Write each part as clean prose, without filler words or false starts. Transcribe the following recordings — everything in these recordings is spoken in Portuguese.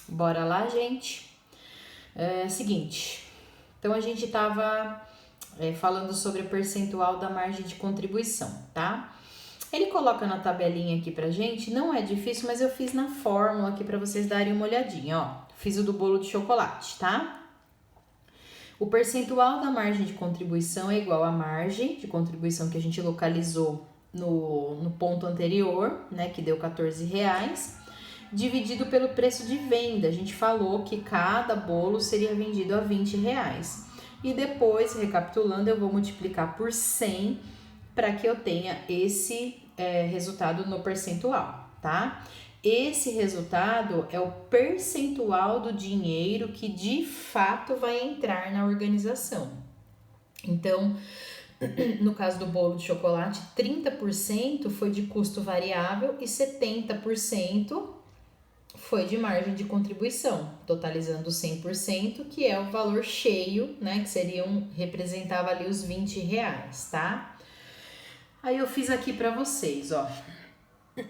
Bora lá, gente? Seguinte, então a gente tava falando sobre o percentual da margem de contribuição, tá? Ele coloca na tabelinha aqui pra gente, não é difícil, mas eu fiz na fórmula aqui pra vocês darem uma olhadinha, ó. Fiz o do bolo de chocolate, tá? O percentual da margem de contribuição é igual à margem de contribuição que a gente localizou no ponto anterior, né, que deu R$14, dividido pelo preço de venda. A gente falou que cada bolo seria vendido a R$20. E depois, recapitulando, eu vou multiplicar por 100 para que eu tenha esse resultado no percentual, tá? Esse resultado é o percentual do dinheiro que de fato vai entrar na organização. Então, no caso do bolo de chocolate, 30% foi de custo variável e 70% foi de margem de contribuição, totalizando 100%, que é o valor cheio, né, que representava ali os R$20, tá? Aí eu fiz aqui para vocês, ó.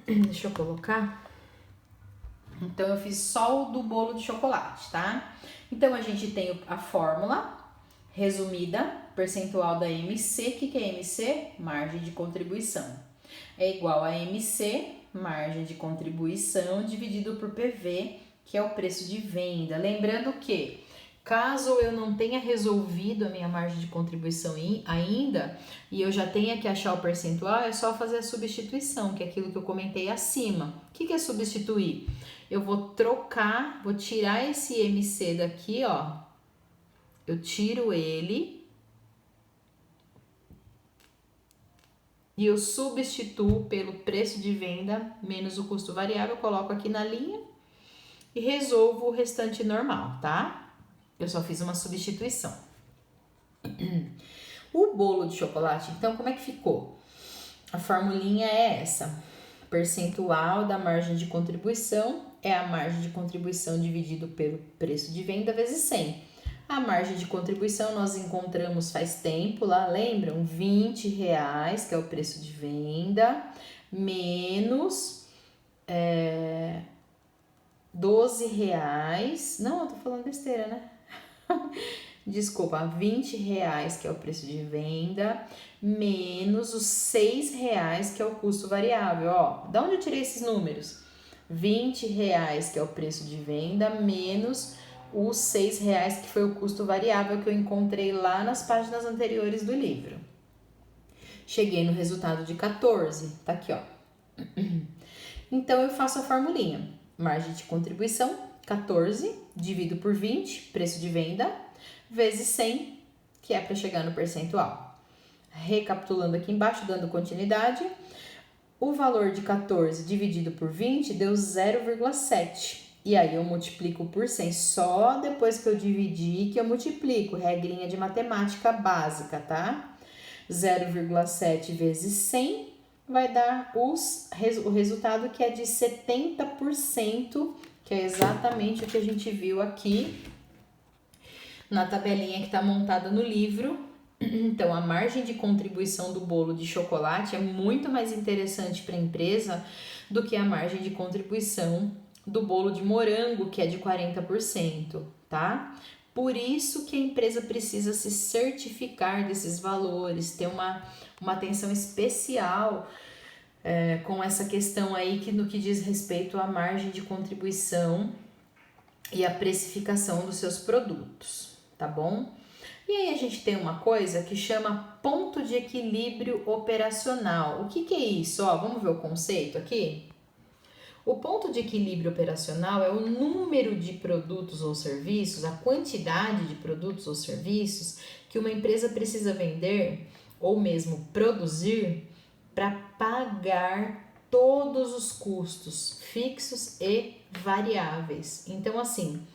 Deixa eu colocar. Então eu fiz só o do bolo de chocolate, tá? Então a gente tem a fórmula resumida, percentual da MC. O que é MC? Margem de contribuição. É igual a MC, margem de contribuição, dividido por PV, que é o preço de venda. Lembrando que, caso eu não tenha resolvido a minha margem de contribuição ainda, e eu já tenha que achar o percentual, é só fazer a substituição, que é aquilo que eu comentei acima. O que é substituir? Eu vou trocar, vou tirar esse MC daqui, ó. Eu tiro ele e eu substituo pelo preço de venda menos o custo variável, coloco aqui na linha e resolvo o restante normal, tá? Eu só fiz uma substituição. O bolo de chocolate, então, como é que ficou? A formulinha é essa. Percentual da margem de contribuição é a margem de contribuição dividido pelo preço de venda vezes 100. A margem de contribuição nós encontramos faz tempo lá, lembram? R$20, que é o preço de venda, menos R$12. Não, eu tô falando besteira, né? Desculpa, R$20, que é o preço de venda, menos os R$6, que é o custo variável. Ó, da onde eu tirei esses números? R$20, que é o preço de venda, menos os R$6, que foi o custo variável que eu encontrei lá nas páginas anteriores do livro. Cheguei no resultado de 14, tá aqui, ó. Então, eu faço a formulinha. Margem de contribuição, 14, divido por 20, preço de venda, vezes 100, que é para chegar no percentual. Recapitulando aqui embaixo, dando continuidade, o valor de 14 dividido por 20 deu 0,7. E aí eu multiplico por 100. Só depois que eu dividir que eu multiplico. Regrinha de matemática básica, tá? 0,7 vezes 100 vai dar o resultado que é de 70%, que é exatamente o que a gente viu aqui na tabelinha que está montada no livro. Então, a margem de contribuição do bolo de chocolate é muito mais interessante para a empresa do que a margem de contribuição do bolo de morango, que é de 40%, tá? Por isso que a empresa precisa se certificar desses valores, ter uma atenção especial com essa questão aí no que diz respeito à margem de contribuição e a precificação dos seus produtos, tá bom? E aí a gente tem uma coisa que chama ponto de equilíbrio operacional. O que é isso? Ó, vamos ver o conceito aqui? O ponto de equilíbrio operacional é o número de produtos ou serviços, a quantidade de produtos ou serviços que uma empresa precisa vender ou mesmo produzir para pagar todos os custos fixos e variáveis. Então, assim,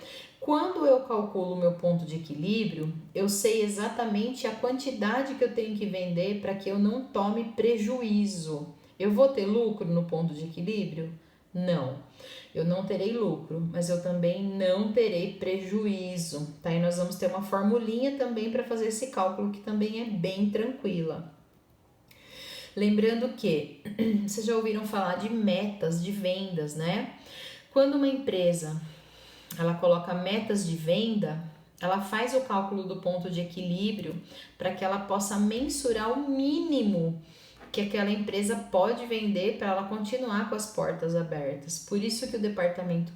quando eu calculo o meu ponto de equilíbrio, eu sei exatamente a quantidade que eu tenho que vender para que eu não tome prejuízo. Eu vou ter lucro no ponto de equilíbrio? Não, eu não terei lucro, mas eu também não terei prejuízo, tá? E nós vamos ter uma formulinha também para fazer esse cálculo que também é bem tranquila. Lembrando que vocês já ouviram falar de metas de vendas, né? Quando uma empresa ela coloca metas de venda, ela faz o cálculo do ponto de equilíbrio para que ela possa mensurar o mínimo que aquela empresa pode vender para ela continuar com as portas abertas. Por isso que o departamento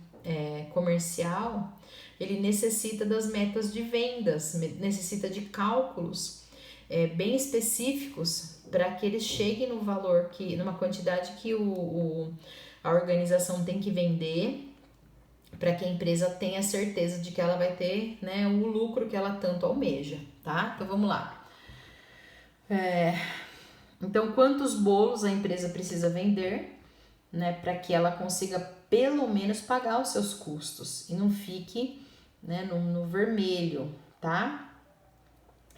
comercial, ele necessita das metas de vendas, necessita de cálculos bem específicos para que eles cheguem no valor, numa quantidade que a organização tem que vender, para que a empresa tenha certeza de que ela vai ter, né, o lucro que ela tanto almeja, tá? Então vamos lá. Então, quantos bolos a empresa precisa vender, né, para que ela consiga pelo menos pagar os seus custos e não fique, né, no vermelho, tá?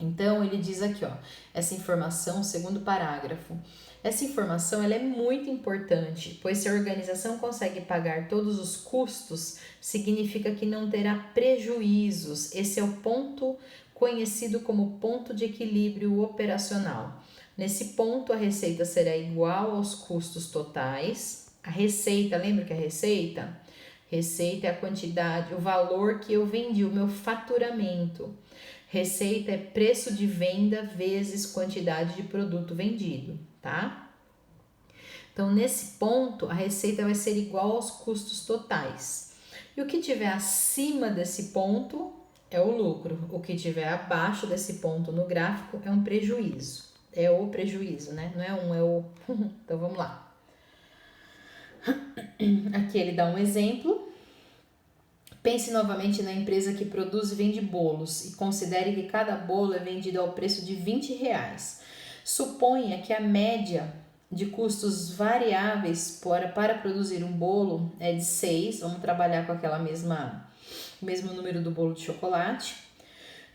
Então, ele diz aqui, ó, essa informação, segundo parágrafo, essa informação ela é muito importante, pois se a organização consegue pagar todos os custos, significa que não terá prejuízos. Esse é o ponto conhecido como ponto de equilíbrio operacional. Nesse ponto, a receita será igual aos custos totais. A receita, lembra que a receita? Receita é a quantidade, o valor que eu vendi, o meu faturamento. Receita é preço de venda vezes quantidade de produto vendido, tá? Então, nesse ponto, a receita vai ser igual aos custos totais. E o que tiver acima desse ponto é o lucro. O que tiver abaixo desse ponto no gráfico é um prejuízo. É o prejuízo, né? Não é um, é o... Então, vamos lá. Aqui ele dá um exemplo. Pense novamente na empresa que produz e vende bolos e considere que cada bolo é vendido ao preço de R$20. Suponha que a média de custos variáveis para produzir um bolo é de 6, vamos trabalhar com aquela mesmo número do bolo de chocolate,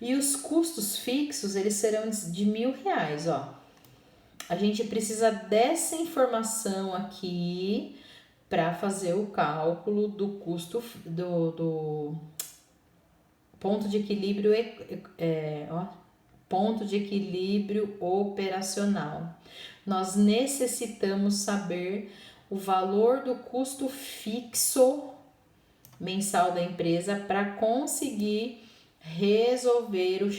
e os custos fixos eles serão de R$1.000, ó. A gente precisa dessa informação aqui para fazer o cálculo do custo do ponto de equilíbrio ponto de equilíbrio operacional. Nós necessitamos saber o valor do custo fixo mensal da empresa para conseguir resolver o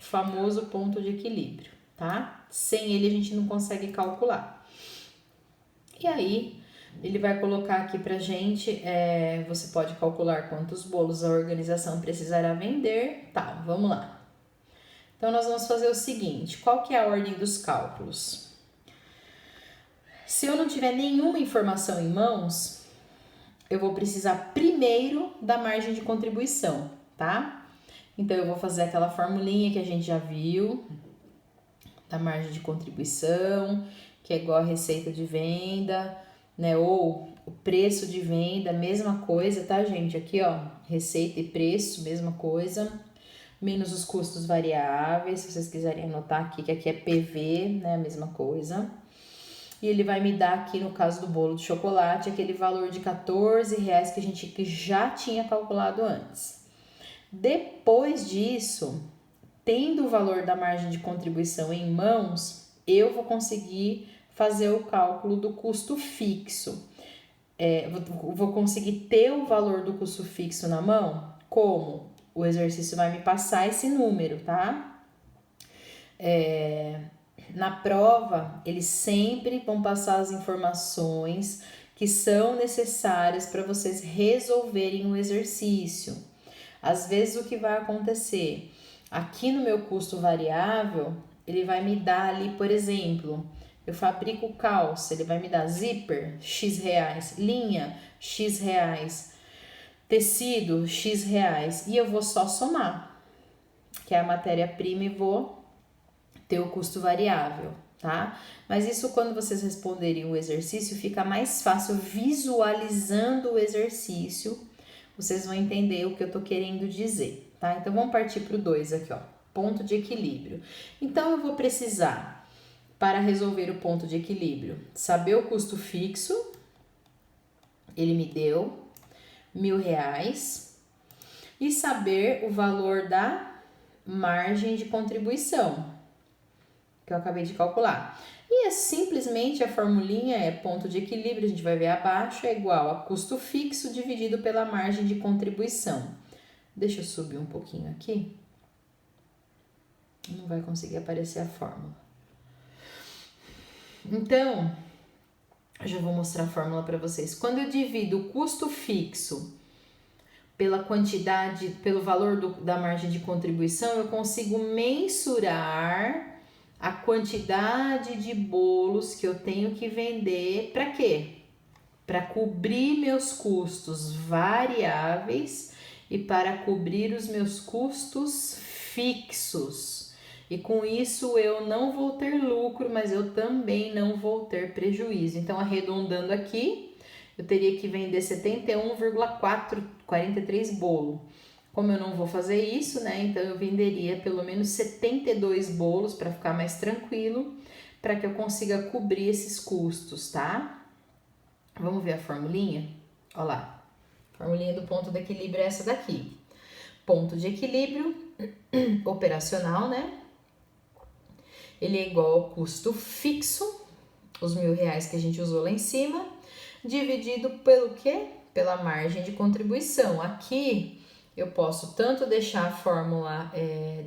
famoso ponto de equilíbrio, tá? Sem ele a gente não consegue calcular. E aí, ele vai colocar aqui pra gente, você pode calcular quantos bolos a organização precisará vender, tal, vamos lá. Então, nós vamos fazer o seguinte, qual que é a ordem dos cálculos? Se eu não tiver nenhuma informação em mãos, eu vou precisar primeiro da margem de contribuição, tá? Então, eu vou fazer aquela formulinha que a gente já viu, da margem de contribuição, que é igual a receita de venda, né? Ou o preço de venda, mesma coisa, tá, gente? Aqui, ó, receita e preço, mesma coisa, menos os custos variáveis, se vocês quiserem anotar aqui, que aqui é PV, né? A mesma coisa. E ele vai me dar aqui, no caso do bolo de chocolate, aquele valor de R$14 que a gente já tinha calculado antes. Depois disso, tendo o valor da margem de contribuição em mãos, eu vou conseguir fazer o cálculo do custo fixo. Vou conseguir ter o valor do custo fixo na mão? Como? O exercício vai me passar esse número, tá? Na prova, eles sempre vão passar as informações que são necessárias para vocês resolverem o exercício. Às vezes, o que vai acontecer? Aqui no meu custo variável, ele vai me dar ali, por exemplo, eu fabrico calça, ele vai me dar zíper, X reais, linha, X reais, tecido, X reais, e eu vou só somar, que é a matéria-prima, e vou ter o custo variável, tá? Mas isso, quando vocês responderem o exercício, fica mais fácil visualizando o exercício, vocês vão entender o que eu tô querendo dizer, tá? Então, vamos partir pro 2 aqui, ó, ponto de equilíbrio. Então, eu vou precisar, para resolver o ponto de equilíbrio, saber o custo fixo, ele me deu R$1.000, e saber o valor da margem de contribuição, que eu acabei de calcular. E é simplesmente a formulinha é ponto de equilíbrio, a gente vai ver abaixo, é igual a custo fixo dividido pela margem de contribuição. Deixa eu subir um pouquinho aqui. Não vai conseguir aparecer a fórmula. Então, eu já vou mostrar a fórmula para vocês. Quando eu divido o custo fixo pela quantidade, pelo valor da margem de contribuição, eu consigo mensurar a quantidade de bolos que eu tenho que vender. Para quê? Para cobrir meus custos variáveis e para cobrir os meus custos fixos. E com isso eu não vou ter lucro, mas eu também não vou ter prejuízo. Então, arredondando aqui, eu teria que vender 71,43 bolo. Como eu não vou fazer isso, né? Então eu venderia pelo menos 72 bolos para ficar mais tranquilo, para que eu consiga cobrir esses custos, tá? Vamos ver a formulinha? Olha lá. A formulinha do ponto de equilíbrio é essa daqui. Ponto de equilíbrio operacional, né? Ele é igual ao custo fixo, os R$1.000 que a gente usou lá em cima, dividido pelo quê? Pela margem de contribuição. Aqui eu posso tanto deixar a fórmula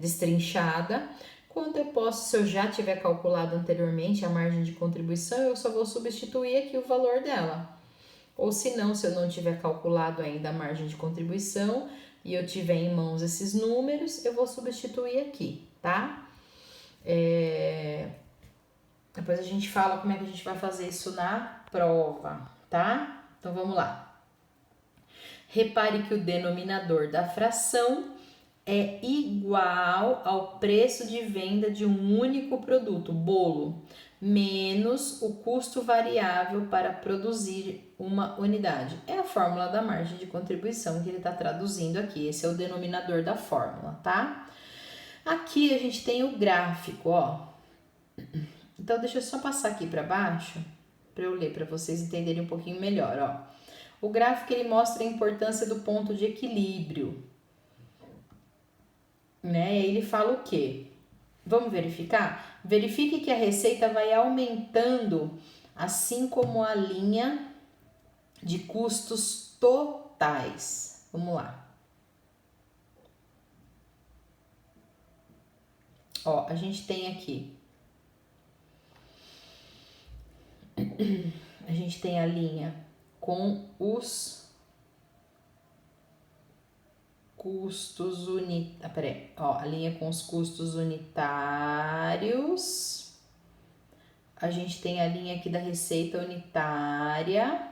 destrinchada, quanto eu posso, se eu já tiver calculado anteriormente a margem de contribuição, eu só vou substituir aqui o valor dela. Ou se não, se eu não tiver calculado ainda a margem de contribuição e eu tiver em mãos esses números, eu vou substituir aqui, tá? Depois a gente fala como é que a gente vai fazer isso na prova, tá? Então vamos lá. Repare que o denominador da fração é igual ao preço de venda de um único produto, bolo, menos o custo variável para produzir uma unidade. É a fórmula da margem de contribuição que ele está traduzindo aqui. Esse é o denominador da fórmula, tá? Aqui a gente tem o gráfico, ó. Então, deixa eu só passar aqui para baixo, para eu ler, para vocês entenderem um pouquinho melhor, ó. O gráfico, ele mostra a importância do ponto de equilíbrio, né? Ele fala o quê? Vamos verificar? Verifique que a receita vai aumentando, assim como a linha de custos totais. Vamos lá. Ó, a gente tem aqui. A gente tem a linha com os custos unitários. Ó, a linha com os custos unitários. A gente tem a linha aqui da receita unitária.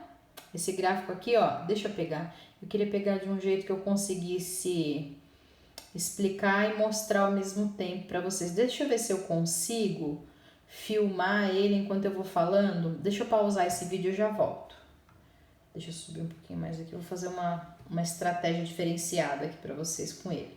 Esse gráfico aqui, ó, deixa eu pegar. Eu queria pegar de um jeito que eu conseguisse explicar e mostrar ao mesmo tempo para vocês. Deixa eu ver se eu consigo filmar ele enquanto eu vou falando. Deixa eu pausar esse vídeo e já volto. Deixa eu subir um pouquinho mais aqui. Eu vou fazer uma estratégia diferenciada aqui para vocês com ele.